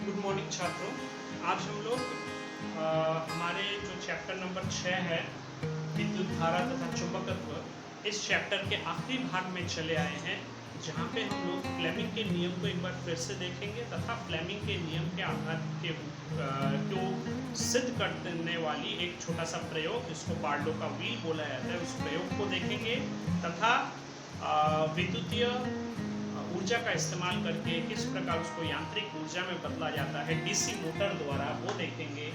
Good morning छात्रों। आज हम लोग हमारे जो चैप्टर नंबर 6 है विद्युत धारा तथा चुंबकत्व, इस चैप्टर के आखिरी भाग में चले आए हैं, जहाँ पे हम लोग फ्लेमिंग के नियम को एक बार फिर से देखेंगे तथा फ्लेमिंग के नियम के आधार के को सिद्ध करने वाली एक छोटा सा प्रयोग, जिसको बार्लो का व्हील बोला जाता है, उस प्रयोग को देखेंगे तथा विद्युतीय ऊर्जा का इस्तेमाल करके किस प्रकार उसको यांत्रिक ऊर्जा में बदला जाता है डीसी मोटर द्वारा, वो देखेंगे।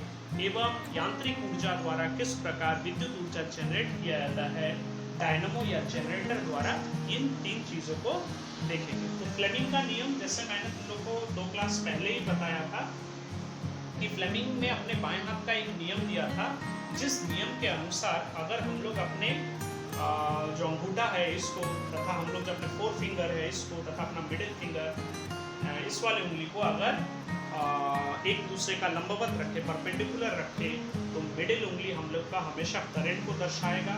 एवं यांत्रिक ऊर्जा द्वारा किस प्रकार विद्युत ऊर्जा जनरेट किया जाता है डायनामो या जनरेटर द्वारा, इन तीन चीज़ों को देखेंगे। तो फ्लेमिंग का नियम, जैसे मैंने तुम लोग को 2 क्लास पहले ही बताया था कि फ्लेमिंग ने अपने बाएं हाथ का एक नियम दिया था, जिस नियम के अनुसार अगर हम लोग अपने जो अंगूठा है इसको तथा हम लोग जो अपने 4 फिंगर है इसको तथा अपना मिडिल फिंगर इस वाले उंगली को अगर एक दूसरे का लंबवत रखे, परपेंडिकुलर रखे, तो मिडिल उंगली हम लोग का हमेशा करंट को दर्शाएगा।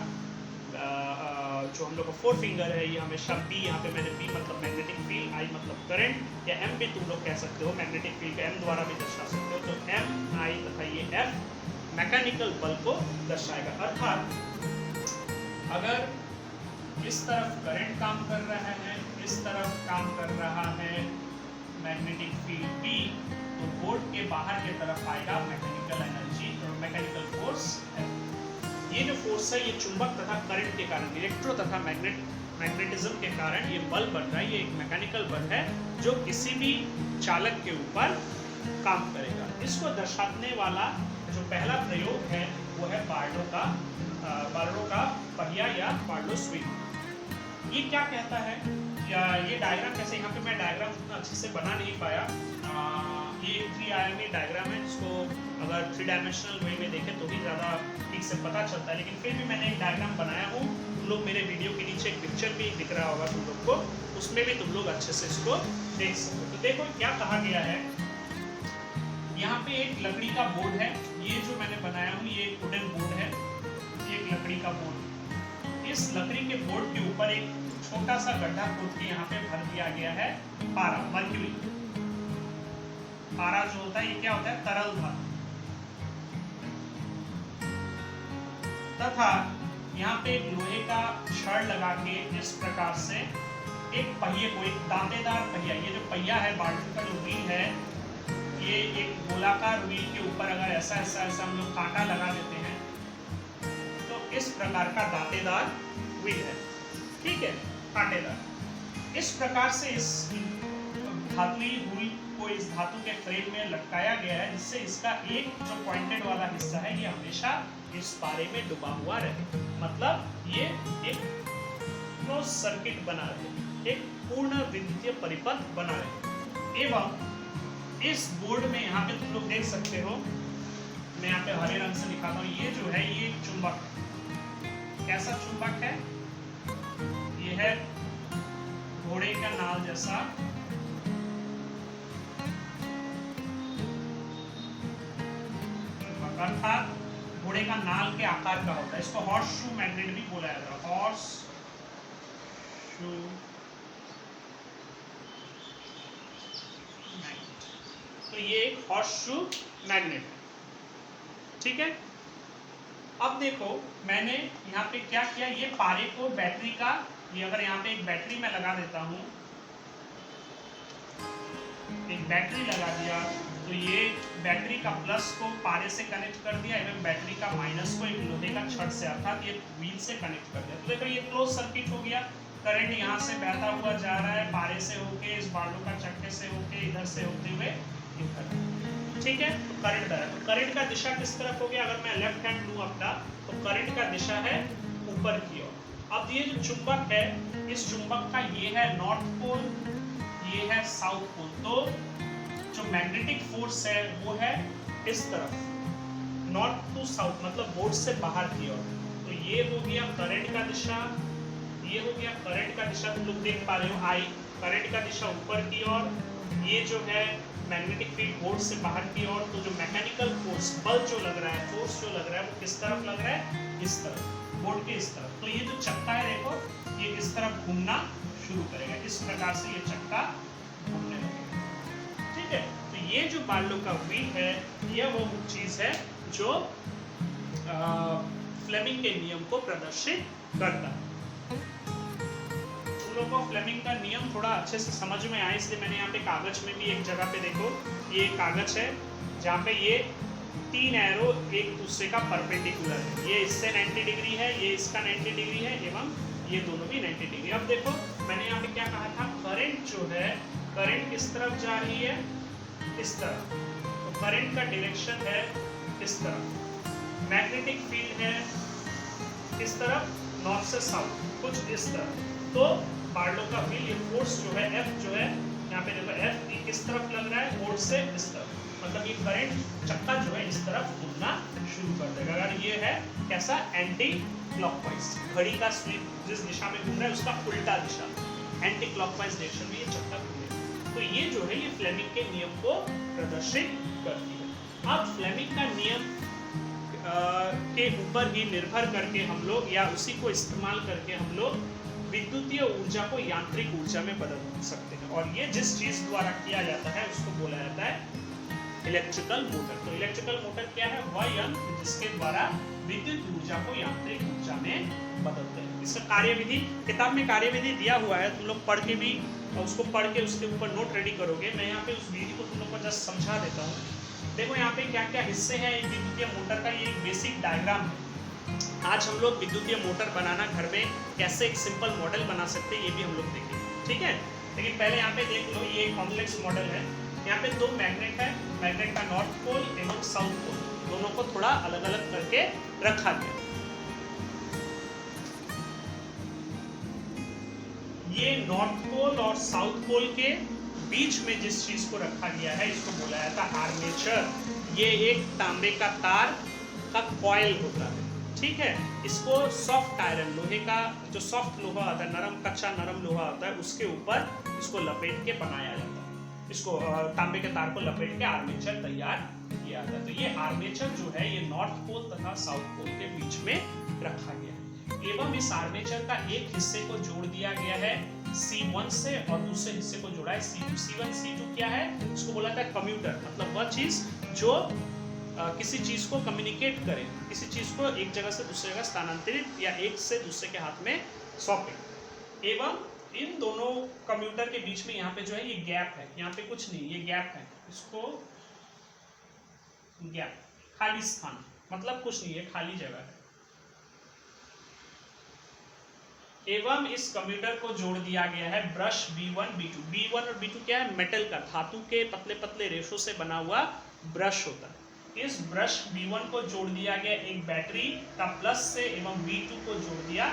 जो हम लोग का 4 फिंगर है ये हमेशा B, यहाँ पे मैंने B मतलब मैग्नेटिक फील्ड, I मतलब करंट, या M भी तुम लोग कह सकते हो, मैग्नेटिक फील्ड का M द्वारा भी दर्शा सकते हो। तो M, I तथा ये F मैकेनिकल बल को दर्शाएगा। अर्थात अगर इस तरफ करंट काम कर रहा है, इस तरफ काम कर रहा है मैग्नेटिक फील्ड B, तो बोर्ड के बाहर की तरफ आएगा मैकेनिकल एनर्जी और मैकेनिकल फोर्स F। ये जो फोर्स है ये चुंबक तथा करंट के कारण, इलेक्ट्रो तथा मैग्नेटिज्म के कारण ये बल बन रहा है। ये एक मैकेनिकल बल है जो किसी भी चालक के ऊपर काम करेगा। इसको दर्शाने वाला जो पहला प्रयोग है वो है बार्लो का पहिया या बार्लो व्हील। ये क्या कहता है, या ये डायग्राम कैसे, यहाँ पे मैं डायग्राम उतना अच्छे से बना नहीं पाया। ये एक 3 आयामी डायग्राम है, जिसको अगर 3 डायमेंशनल वे में देखें तो भी ज़्यादा ठीक से पता चलता है, लेकिन फिर भी मैंने एक डायग्राम बनाया हूँ। तुम लोग मेरे वीडियो के नीचे एक पिक्चर भी दिख रहा होगा तुम लोग को, उसमें भी तुम लोग अच्छे से इसको देख सकते हो। तो देखो क्या कहा गया है, यहाँ पे एक लकड़ी का बोर्ड है, ये जो मैंने बनाया हूँ ये एक वुडन बोर्ड है, ये एक लकड़ी का बोर्ड। इस लकड़ी के बोर्ड के ऊपर एक छोटा सा गड्ढा खोद के यहाँ पे भर दिया गया है पारा, मर्क्यूरी। पारा जो होता है ये क्या होता है, तरल धातु। तथा यहाँ पे एक लोहे का छड़ लगा के इस प्रकार से एक पहिए को, एक दांतेदार पहिया, ये जो पहिया है बाल्टी का जो व्हील है, ये एक गोलाकार व्हील के ऊपर अगर ऐसा ऐसा ऐसा हम लोग कांटा लगा देते हैं तो इस प्रकार का दांतेदार व्हील है, ठीक है, कांटेदार। इस प्रकार से इस धातुई व्हील को इस धातु के फ्रेम में लटकाया गया है, जिससे इसका एक जो पॉइंटेड वाला हिस्सा है ये हमेशा इस पारे में डूबा हुआ रहे। मतलब ये एक क्लोज सर्किट बना रहे, एक पूर्ण विद्युतीय परिपथ बना रहे। एवं इस बोर्ड में यहाँ पे तुम लोग देख सकते हो, मैं यहाँ पे हरे रंग से दिखाता हूँ, ये जो है ये एक चुंबक, कैसा चुंबक है, ये है घोड़े का नाल जैसा अर्थात घोड़े का नाल के आकार का होता है। इसको हॉर्स शू मैग्नेट भी बोला जाता है, हॉर्स शू मैग्नेट। तो ये एक हॉर्स शू मैग्नेट है, ठीक है। अब देखो मैंने यहाँ पे क्या किया, ये पारे को बैटरी का, ये अगर यहाँ पे एक बैटरी मैं लगा देता हूँ, एक बैटरी लगा दिया, तो ये बैटरी का प्लस को पारे से कनेक्ट कर दिया एवं बैटरी का माइनस को एक लोहे का छड़ से अर्थात ये व्हील से कनेक्ट कर दिया। तो देखो ये क्लोज सर्किट हो गया, करंट यहाँ से बहता हुआ जा रहा है, पारे से होके, इस बार्लो का चक्के से होके, इधर से होते हुए इधर, ठीक है। तो करंट है, तो करंट का दिशा किस तरफ हो गया, अगर मैं लेफ्ट हैंड लूँ अपना, तो करंट का दिशा है ऊपर की ओर। अब ये जो चुंबक है, इस चुंबक का ये है नॉर्थ पोल, ये है साउथ पोल। तो जो मैग्नेटिक फोर्स है वो है इस तरफ, नॉर्थ टू साउथ, मतलब बोर्ड से बाहर की ओर। तो ये हो गया करंट का दिशा, ये हो गया करंट का दिशा, तुम लोग देख पा रहे हो, आई करंट का दिशा ऊपर की ओर, ये जो है मैग्नेटिक फील्ड बोर्ड से बाहर की ओर। तो जो मैकेनिकल फोर्स, बल जो लग रहा है, फोर्स जो लग रहा है, वो किस तरफ लग रहा है, इस तरफ, बोर्ड के इस तरफ। तो ये जो चक्का है देखो, ये इस तरफ घूमना शुरू करेगा, इस प्रकार से ये चक्का घूमने लगेगा, ठीक है। तो ये जो बार्लो का व्हील है यह वो चीज है जो फ्लेमिंग के नियम को प्रदर्शित करता है। तुम लोगों को फ्लेमिंग का नियम थोड़ा अच्छे से समझ में आए इसलिए मैंने यहाँ पे कागज में भी एक जगह पे देखो, ये कागज है जहाँ पे ये 3 एरो एक दूसरे का परपेंडिकुलर है, ये इससे 90 डिग्री है, ये इसका 90 डिग्री है एवं ये दोनों भी 90 डिग्री। अब देखो मैंने यहाँ पे क्या कहा था, करंट जो है, करंट किस तरफ जा रही है, इस तरफ, तो करंट का डायरेक्शन है इस तरफ। मैग्नेटिक फील्ड है इस तरफ, नॉर्थ से साउथ, कुछ इस तरफ। तो बार्लो का व्हील, ये फोर्स जो है F जो है, यहाँ पे देखो F किस तरफ लग रहा है, फोर्स से इस तरफ, मतलब ये करंट चक्का जो है इस तरफ घूमना शुरू कर देगा। अगर ये है कैसा, एंटी क्लॉकवाइज, घड़ी का स्वीप जिस दिशा में घूम रहा है उसका उल्टा दिशा, एंटी क्लॉकवाइज डायरेक्शन में ये चक्का घूमेगा। तो ये जो है ये फ्लेमिंग के नियम को प्रदर्शित करती है। अब फ्लेमिंग का नियम के ऊपर ही निर्भर करके हम लोग, या उसी को इस्तेमाल करके हम लोग विद्युतीय ऊर्जा को यांत्रिक ऊर्जा में बदल सकते हैं, और ये जिस चीज द्वारा किया जाता है उसको बोला जाता है इलेक्ट्रिकल मोटर। तो इलेक्ट्रिकल मोटर क्या है, वह यंत्र जिसके द्वारा विद्युत ऊर्जा को यांत्रिक ऊर्जा में बदलते हैं। इसका कार्यविधि किताब में कार्यविधि दिया हुआ है, तुम लोग पढ़ के भी उसको पढ़ के उसके ऊपर नोट रेडी करोगे। मैं यहाँ पे उस विधि को तुम लोग को जस्ट समझा देता हूँ। देखो यहाँ पे क्या क्या हिस्से हैं विद्युतीय मोटर का, ये एक बेसिक डायग्राम है। आज हम लोग विद्युतीय मोटर बनाना घर में कैसे एक सिंपल मॉडल बना सकते हैं ये भी हम लोग देखेंगे, ठीक है। लेकिन पहले यहाँ पे देख लो, ये कॉम्प्लेक्स मॉडल है। यहाँ पे 2 मैग्नेट है, मैग्नेट का नॉर्थ पोल एवं साउथ पोल, दोनों को थोड़ा अलग अलग करके रखा गया। ये नॉर्थ पोल और साउथ पोल के बीच में जिस चीज को रखा गया है इसको बोला जाता है आर्मेचर। ये एक तांबे का तार का कॉइल होता है, ठीक है। इसको सॉफ्ट आयरन, लोहे का जो सॉफ्ट लोहा आता है, नरम कच्चा नरम लोहा होता है, उसके ऊपर इसको लपेट के बनाया जाता है। इसको तांबे के तार को लपेट के आर्मेचर तैयार किया जाता है। तो ये आर्मेचर जो है ये नॉर्थ पोल तथा साउथ पोल के बीच में रखा गया है। एवं इस आर्मेचर का एक हिस्से को जोड़ दिया गया है C1 से और दूसरे हिस्से को जोड़ा है C2। C1 C2 क्या है, इसको बोला था कम्यूटर, मतलब वह चीज जो किसी चीज को कम्युनिकेट करे, किसी चीज को एक जगह से दूसरी जगह स्थानांतरित या एक से दूसरे के हाथ में सौंपे। एवं इन दोनों कम्यूटर के बीच में यहाँ पे जो है ये गैप है, यहाँ पे कुछ नहीं, ये गैप है, इसको गैप, खाली स्थान, मतलब कुछ नहीं है, खाली जगह है। एवं इस कम्यूटर को जोड़ दिया गया है ब्रश B1 B2। B1 और B2 क्या है, मेटल का, धातु के पतले पतले रेशों से बना हुआ ब्रश होता है। इस ब्रश B1 को जोड़ दिया गया एक बैटरी का प्लस से एवं B2 को जोड़ दिया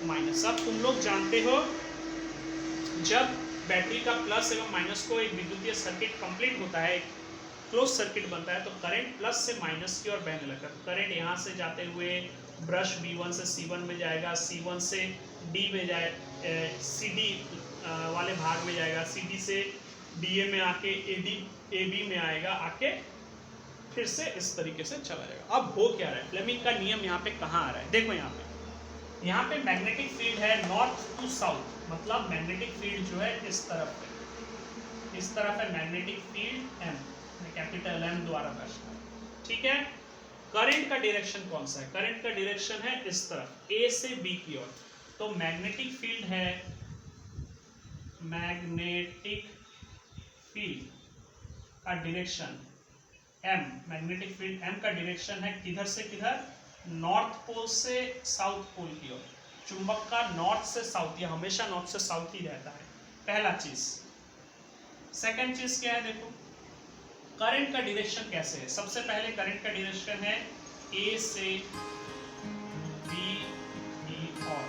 माइनस। अब तुम लोग जानते हो जब बैटरी का प्लस एवं माइनस को एक विद्युतीय सर्किट कंप्लीट होता है, क्लोज सर्किट बनता है, तो करंट प्लस से माइनस की ओर बहने लगता है। करंट यहाँ से जाते हुए ब्रश B1 से C1 में जाएगा, C1 से D में जाए, CD वाले भाग में जाएगा, CD से DA में आके AB में आएगा, आके फिर से इस तरीके से चला जाएगा। अब हो क्या रहा है, फ्लेमिंग का नियम यहाँ पे कहाँ आ रहा है, देखो यहाँ पे मैग्नेटिक फील्ड है नॉर्थ टू साउथ, मतलब मैग्नेटिक फील्ड जो है इस तरफ है, इस तरफ है magnetic field M, capital M द्वारा दर्शाया, ठीक है। करंट का डायरेक्शन कौन सा है, करंट का डायरेक्शन है इस तरफ, A से B की ओर। तो मैग्नेटिक फील्ड है, मैग्नेटिक फील्ड का direction M, magnetic field M का डायरेक्शन है किधर से किधर, नॉर्थ पोल से साउथ पोल की ओर। चुंबक का नॉर्थ से साउथ, ये हमेशा नॉर्थ से साउथ ही रहता है, पहला चीज। सेकंड चीज क्या है, देखो करंट का डायरेक्शन कैसे है। सबसे पहले करंट का डायरेक्शन है A से B की ओर,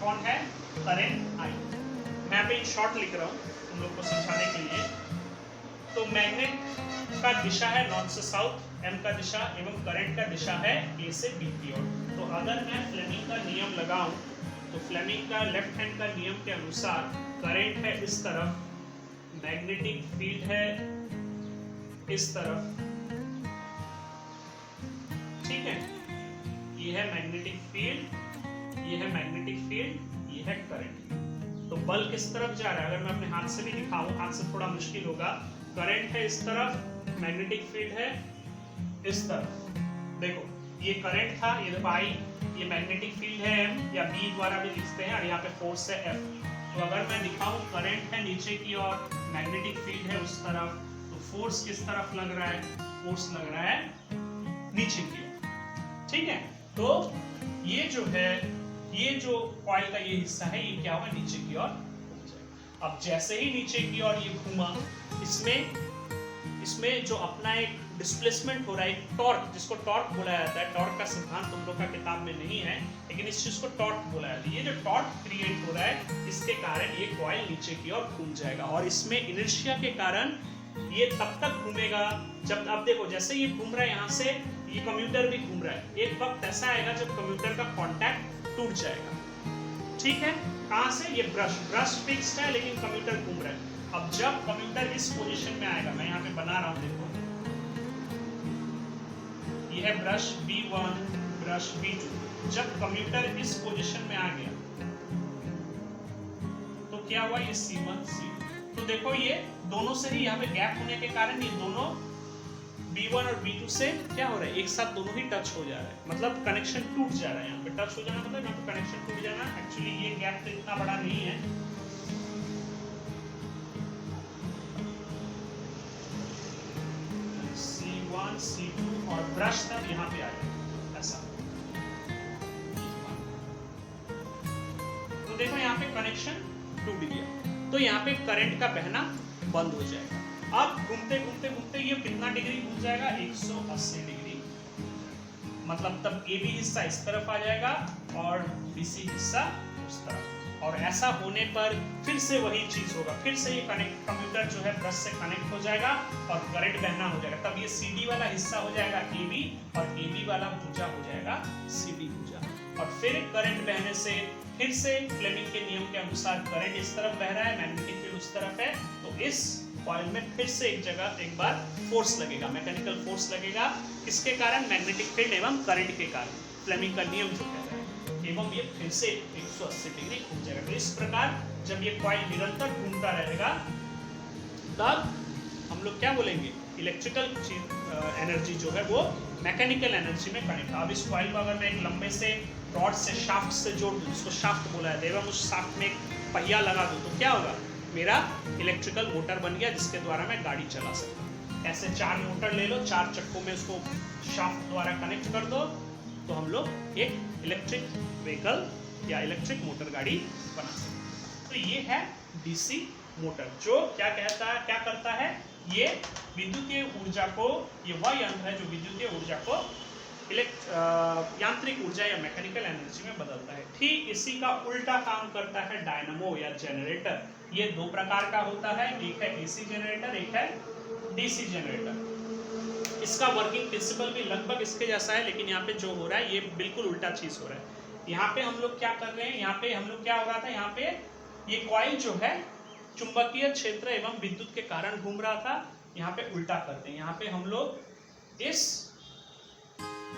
कौन है, करंट I। मैं यहाँ पे इन शॉर्ट लिख रहा हूँ तुम लोग को समझाने के लिए। तो मैग्नेट का दिशा है नॉर्थ से साउथ, M का दिशा, एवं करंट का दिशा है A से B की ओर। तो अगर मैं फ्लेमिंग का नियम लगाऊं तो फ्लेमिंग का लेफ्ट हैंड का नियम के अनुसार करंट है इस तरफ, मैग्नेटिक फील्ड है इस तरफ, ठीक है। ये है मैग्नेटिक फील्ड, ये है मैग्नेटिक फील्ड, ये है करंट। तो बल किस तरफ जा रहा है, अगर मैं अपने हाथ से भी दिखाऊं, हाथ से थोड़ा मुश्किल होगा, करंट है इस तरफ, मैग्नेटिक फील्ड है इस तरफ। देखो ये करंट था, ये देखो आई, ये मैग्नेटिक फील्ड है M या B द्वारा भी लिखते हैं, और यहाँ पे फोर्स है F। तो अगर मैं दिखाऊं करंट है नीचे की ओर, मैग्नेटिक फील्ड है उस तरफ, तो फोर्स किस तरफ लग रहा है, फोर्स लग रहा है नीचे की ओर। ठीक है, तो ये जो है, ये जो कॉइल का ये हिस्सा है, ये क्या होगा, नीचे की ओर घूम जाएगा। अब जैसे ही नीचे की ओर ये घूमा, इसमें जो अपना एक डिस्प्लेसमेंट हो रहा है, एक टॉर्क, जिसको टॉर्क बोला जाता है, टॉर्क का सिद्धांत तुम लोग का किताब में नहीं है, लेकिन इस चीज को टॉर्क बोला जाता है। ये जो टॉर्क क्रिएट हो रहा है, इसके कारण ये कॉइल नीचे की ओर घूम जाएगा, और इसमें इनर्शिया के कारण ये तब तक घूमेगा जब, अब देखो जैसे ये घूम रहा है, यहाँ से ये कम्यूटर भी घूम रहा है, एक वक्त ऐसा आएगा जब कम्यूटर का कॉन्टैक्ट टूट जाएगा। ठीक है, कहां से, ये ब्रश फिक्स्ड है लेकिन कम्यूटर घूम रहा है। अब जब कम्यूटर इस पोजीशन में आएगा, मैं यहाँ पे बना रहा हूं, देखो ये है ब्रश B1, ब्रश B2। जब कम्यूटर इस पोजीशन में आ गया तो क्या हुआ, ये C1 C2। तो देखो ये दोनों से ही यहाँ पे गैप होने के कारण ये दोनों B1 और B2 से क्या हो रहा है, एक साथ दोनों ही टच हो जा रहा है, मतलब कनेक्शन टूट जा रहा है। यहाँ पे टच हो जाना मतलब यहाँ पे कनेक्शन टूट जाना। एक्चुअली ये गैप तो इतना बड़ा नहीं है, C1 C2 और ब्रश तक यहाँ पे आ जाए ऐसा। तो देखो यहाँ पे कनेक्शन टूट गया, तो यहाँ पे करंट का बहना बंद हो जाएगा। अब घूमते घूमते घूमते ये कितना डिग्री घूम जाएगा, 180 डिग्री, मतलब तब AB हिस्सा इस तरफ आ जाएगा और BC हिस्सा उस तरफ। और ऐसा होने पर फिर से वही चीज होगा, फिर से ये कम्यूटर जो है ब्रश से कनेक्ट हो जाएगा और करंट बहना हो जाएगा। तब ये CD वाला हिस्सा हो जाएगा AB और AB वाला भुजा हो जाएगा CD भुजा, और फिर करंट बहने से फिर से फ्लेमिंग के नियम के अनुसार करंट इस तरफ बह रहा है, मैग्नेटिक फील्ड उस तरफ है, तो इस कॉइल में फिर से एक जगह एक बार फोर्स लगेगा, मैकेनिकल फोर्स लगेगा। किसके कारण, मैग्नेटिक फील्ड एवं करंट के कारण, फ्लेमिंग का नियम जो कह रहा है, एवं ये फिर से 180 डिग्री घूम जाएगा। तो इस प्रकार जब ये कॉइल निरंतर घूमता रहेगा तब हम लोग क्या बोलेंगे, इलेक्ट्रिकल एनर्जी जो है वो मैकेनिकल एनर्जी में कनेक्ट। अब इस कॉइल को अगर मैं एक लंबे से रॉड से, शाफ्ट से जोड़ दूं, उसको शाफ्ट बोला है, एवं उस शाफ्ट में एक पहिया लगा दूं, तो क्या होगा, मेरा इलेक्ट्रिकल मोटर बन गया जिसके द्वारा मैं गाड़ी चला सकता हूँ। ऐसे 4 मोटर ले लो, 4 चक्कों में उसको शाफ्ट द्वारा कनेक्ट कर दो, तो हम लोग एक इलेक्ट्रिक व्हीकल या इलेक्ट्रिक मोटर गाड़ी बना सकते हैं। तो ये है डीसी मोटर, जो क्या कहता है, क्या करता है, ये विद्युतीय ऊर्जा को, ये वह यंत्र है जो विद्युतीय ऊर्जा को यांत्रिक ऊर्जा या मैकेनिकल एनर्जी में बदलता है। ठीक इसी का उल्टा काम करता है डायनामो या जनरेटर। ये 2 प्रकार का होता है, एक है एसी जनरेटर, एक है डीसी जनरेटर। इसका वर्किंग प्रिंसिपल भी लगभग इसके जैसा है, लेकिन यहाँ पे जो हो रहा है ये बिल्कुल उल्टा चीज हो रहा है। यहाँ पे हम लोग क्या कर रहे हैं, यहाँ पे हम लोग क्या हो रहा था, यहाँ पे ये कॉइल जो है चुंबकीय क्षेत्र एवं विद्युत के कारण घूम रहा था, यहाँ पे उल्टा करते हैं। यहाँ पे हम लोग इस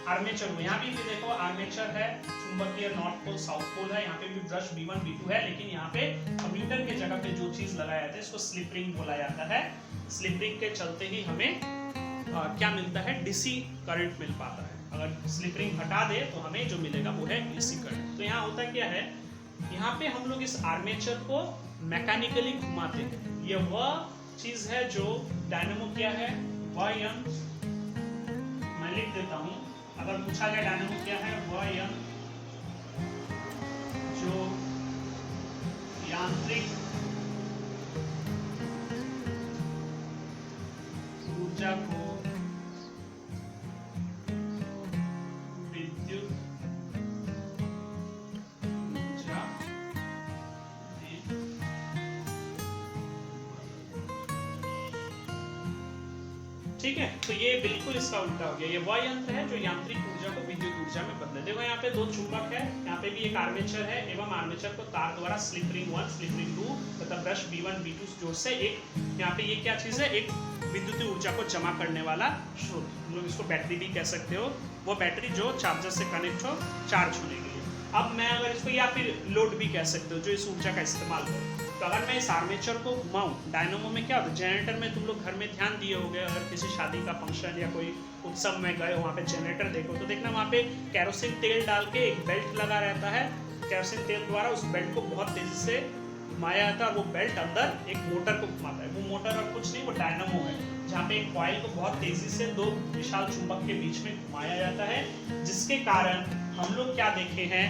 आर्मेचर को, यहाँ भी देखो आर्मेचर है, चुंबकीय नॉर्थ पोल साउथ पोल है, यहाँ पे भी ब्रश B1 B2 है, लेकिन यहाँ पे कम्यूटर के जगह पे जो चीज लगाया जाता है इसको स्लिप रिंग बोला जाता है। स्लिप रिंग के चलते ही हमें क्या मिलता है, डीसी करंट मिल पाता है। अगर स्लिप रिंग हटा दे तो हमें जो मिलेगा वो है एसी करंट। तो यहाँ होता क्या है, यहाँ पे हम लोग इस आर्मेचर को मैकेनिकली घुमाते हैं। ये वह चीज है जो डायनामो क्या है, वह यंत्र, मैं लिख देता हूँ, अगर पूछा जाए डायनामो क्या है, वह यंत्र जो यांत्रिक ऊर्जा को विद्युत ऊर्जा ठीक है। तो ये बिल्कुल इसका उल्टा हो गया, ये वह यंत्र है जो यांत्रिक ऊर्जा को विद्युत ऊर्जा में बदले। देखो यहाँ पे 2 चुंबक है, यहाँ पे भी एक आर्मेचर है एवं आर्मेचर को तार द्वारा स्लिप रिंग 1 स्लिप रिंग 2 तथा ब्रश B1 B2 जोड़ से एक, यहाँ पे ये क्या चीज है, एक विद्युतीय ऊर्जा को जमा करने वाला स्रोत, हम लोग इसको बैटरी भी कह सकते हो। वो बैटरी जो चार्जर से कनेक्ट हो, चार्ज होने के लिए। अब मैं अगर इसको, या फिर लोड भी कह सकते हो, जो इस ऊर्जा का इस्तेमाल करो, तो अगर मैं इस आर्मेचर को घुमाऊं, डायनामो में क्या होता है, जनरेटर में तुम लोग घर में ध्यान दिए होंगे, अगर किसी शादी का फंक्शन या कोई उत्सव में गए वहाँ पे जनरेटर देखो तो देखना वहाँ पे केरोसिन तेल डाल के एक बेल्ट लगा रहता है, केरोसिन तेल द्वारा उस बेल्ट को बहुत तेजी से घुमाया जाता है और वो बेल्ट अंदर एक मोटर को घुमाता है। वो मोटर और कुछ नहीं, वो डायनामो है, जहाँ पे एक कॉइल को बहुत तेजी से दो विशाल चुंबक के बीच में घुमाया जाता है, जिसके कारण हम लोग क्या देखे हैं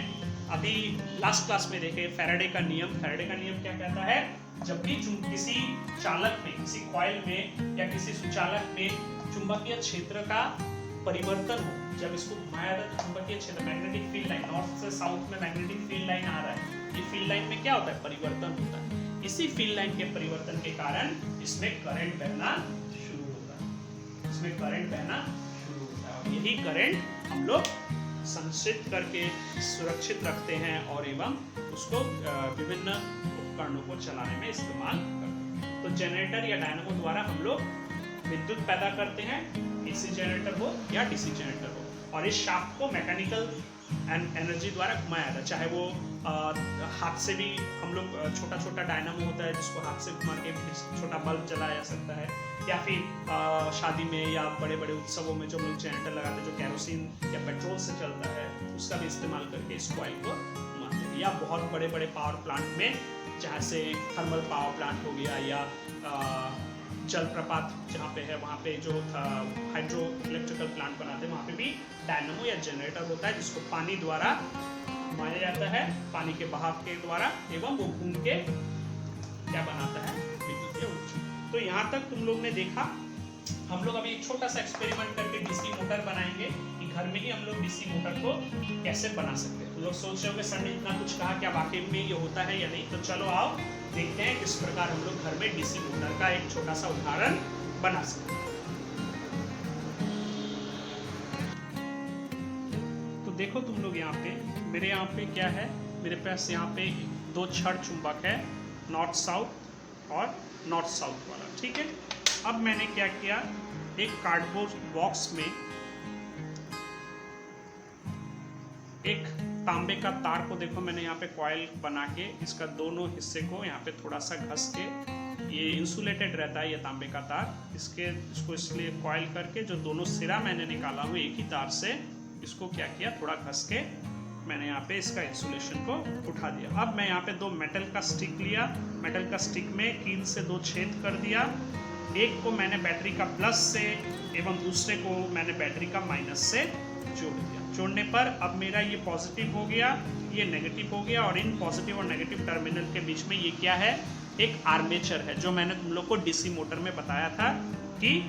अभी लास्ट क्लास में देखे, फैराडे का नियम। फैराडे का नियम क्या कहता है, जब भी किसी चालक में, किसी कॉइल में या किसी सुचालक में चुंबकीय क्षेत्र का परिवर्तन हो, जब इसको घुमाया जाता है चुंबकीय क्षेत्र, मैग्नेटिक फील्ड लाइन, नॉर्थ से साउथ में मैग्नेटिक फील्ड लाइन आ रहा है, ये फील्ड लाइन में क्या होता है, परिवर्तन होता है। इसी फील्ड लाइन के परिवर्तन के कारण इसमें करंट बहना शुरू होता है, इसमें करंट बहना शुरू होता है, और यही करंट हम लोग संचित करके सुरक्षित रखते हैं और एवं उसको विभिन्न उपकरणों को चलाने में इस्तेमाल करते हैं। तो जनरेटर या डायनामो द्वारा हम लोग विद्युत पैदा करते हैं, एसी जनरेटर हो या डीसी जनरेटर हो, और इस शाफ्ट को मैकेनिकल एनर्जी द्वारा घुमाया जाता है, चाहे वो हाथ से भी हम लोग, छोटा छोटा डायनामो होता है जिसको हाथ से घुमा के छोटा बल्ब जलाया जा सकता है, या फिर शादी में या बड़े बड़े उत्सवों में जो हम लोग जनरेटर लगाते हैं जो कैरोसिन या पेट्रोल से चलता है, उसका भी इस्तेमाल करके इस कॉइल को घुमाते हैं। या बहुत बड़े बड़े पावर प्लांट में, जहाँ से थर्मल पावर प्लांट हो गया या जलप्रपात जहाँ पे है, वहाँ पे जो हाइड्रो इलेक्ट्रिकल प्लांट बनाते हैं, वहाँ पे भी डायनामो या जनरेटर होता है जिसको पानी द्वारा घुमाया जाता है, पानी के बहाव के द्वारा, एवं वो घूम के क्या बनाता है, विद्युतीय ऊर्जा। तो यहाँ तक तुम लोग ने देखा। हम लोग अभी एक छोटा सा एक्सपेरिमेंट करके डीसी मोटर बनाएंगे कि घर में ही हम लोग डीसी मोटर को कैसे बना सकते हैं। तो लोग सोच रहे होंगे सर ने इतना कुछ कहा, क्या वाकई में ये होता है या नहीं? तो चलो आओ देखते हैं किस प्रकार हम लोग घर में डीसी मोटर का एक छोटा सा उदाहरण बना सकते हैं। तो देखो तुम लोग यहाँ पे, मेरे यहाँ पे क्या है, मेरे पास यहाँ पे दो छड़ चुंबक है, नॉर्थ साउथ और नॉर्थ साउथ वाला, ठीक है। अब मैंने क्या किया, एक कार्डबोर्ड बॉक्स में एक तांबे का तार को, देखो मैंने यहाँ पे कॉइल बना के इसका दोनों हिस्से को यहाँ पे थोड़ा सा घस के, ये इंसुलेटेड रहता है ये तांबे का तार, इसको इसलिए कॉइल करके जो दोनों सिरा मैंने निकाला हूँ एक ही तार से, इसको क्या किया, थोड़ा घस के मैंने यहाँ पे इसका इंसुलेशन को उठा दिया। अब मैं यहाँ पे दो मेटल का स्टिक लिया, मेटल का स्टिक में कील से दो छेद कर दिया, एक को मैंने बैटरी का प्लस से एवं दूसरे को मैंने बैटरी का माइनस से जोड़ दिया। जोड़ने पर अब मेरा ये पॉजिटिव हो गया, ये नेगेटिव हो गया, और इन पॉजिटिव और नेगेटिव टर्मिनल के बीच में ये क्या है, एक आर्मेचर है, जो मैंने तुम लोग को डीसी मोटर में बताया था कि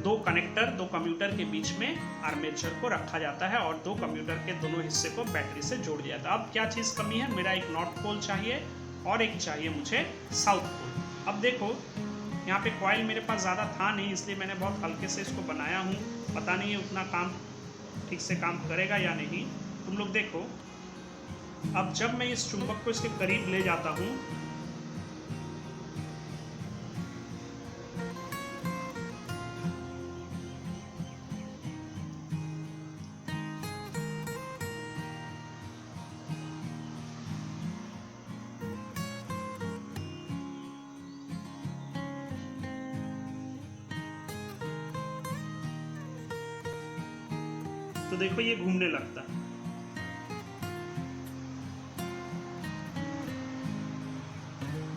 दो कनेक्टर, दो कम्यूटर के बीच में आर्मेचर को रखा जाता है और दो कम्यूटर के दोनों हिस्से को बैटरी से जोड़ दिया जाता है। अब क्या चीज़ कमी है, मेरा एक नॉर्थ पोल चाहिए और एक चाहिए मुझे साउथ पोल। अब देखो यहाँ पे कॉइल मेरे पास ज़्यादा था नहीं, इसलिए मैंने बहुत हल्के से इसको बनाया हूँ, पता नहीं है उतना काम ठीक से काम करेगा या नहीं। तुम लोग देखो, अब जब मैं इस चुंबक को इसके करीब ले जाता हूँ, तो देखो ये घूमने लगता है।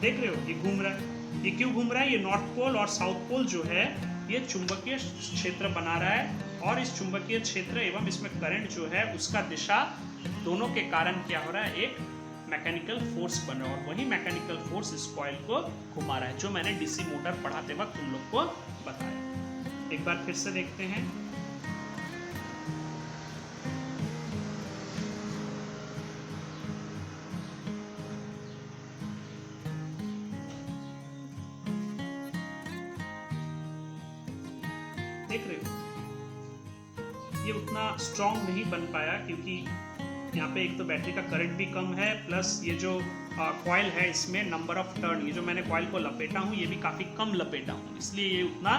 देख रहे हो ये घूम रहा है। ये क्यों घूम रहा है? ये नॉर्थ पोल और साउथ पोल जो है ये चुंबकीय क्षेत्र बना रहा है, और इस चुंबकीय क्षेत्र एवं इसमें करंट जो है उसका दिशा दोनों के कारण क्या हो रहा है, एक मैकेनिकल फोर्स बन रहा है, और वही मैकेनिकल फोर्स इस कॉइल को घुमा रहा है, जो मैंने डीसी मोटर पढ़ाते वक्त तुम लोग को बताया। एक बार फिर से देखते हैं। देख रहे हो ये उतना स्ट्रॉन्ग नहीं बन पाया, क्योंकि यहाँ पे एक तो बैटरी का करंट भी कम है, प्लस ये जो कॉइल है इसमें नंबर ऑफ टर्न, ये जो मैंने कॉइल को लपेटा हूँ ये भी काफ़ी कम लपेटा हूँ, इसलिए ये उतना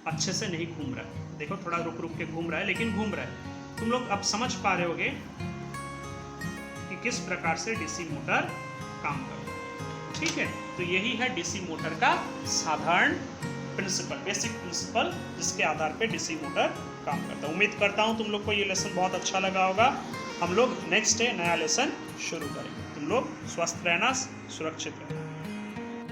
अच्छे से नहीं घूम रहा है। देखो थोड़ा रुक रुक के घूम रहा है, लेकिन घूम रहा है। तुम लोग अब समझ पा रहे होगे किस प्रकार से डीसी मोटर काम करता है। ठीक है, तो यही है डीसी मोटर का साधारण प्रिंसिपल, बेसिक प्रिंसिपल, जिसके आधार पे डीसी मोटर काम करता है। उम्मीद करता हूँ तुम लोग को ये लेसन बहुत अच्छा लगा होगा। हम लोग नेक्स्ट डे नया लेसन शुरू करेंगे। तुम लोग स्वस्थ रहना, सुरक्षित रहना।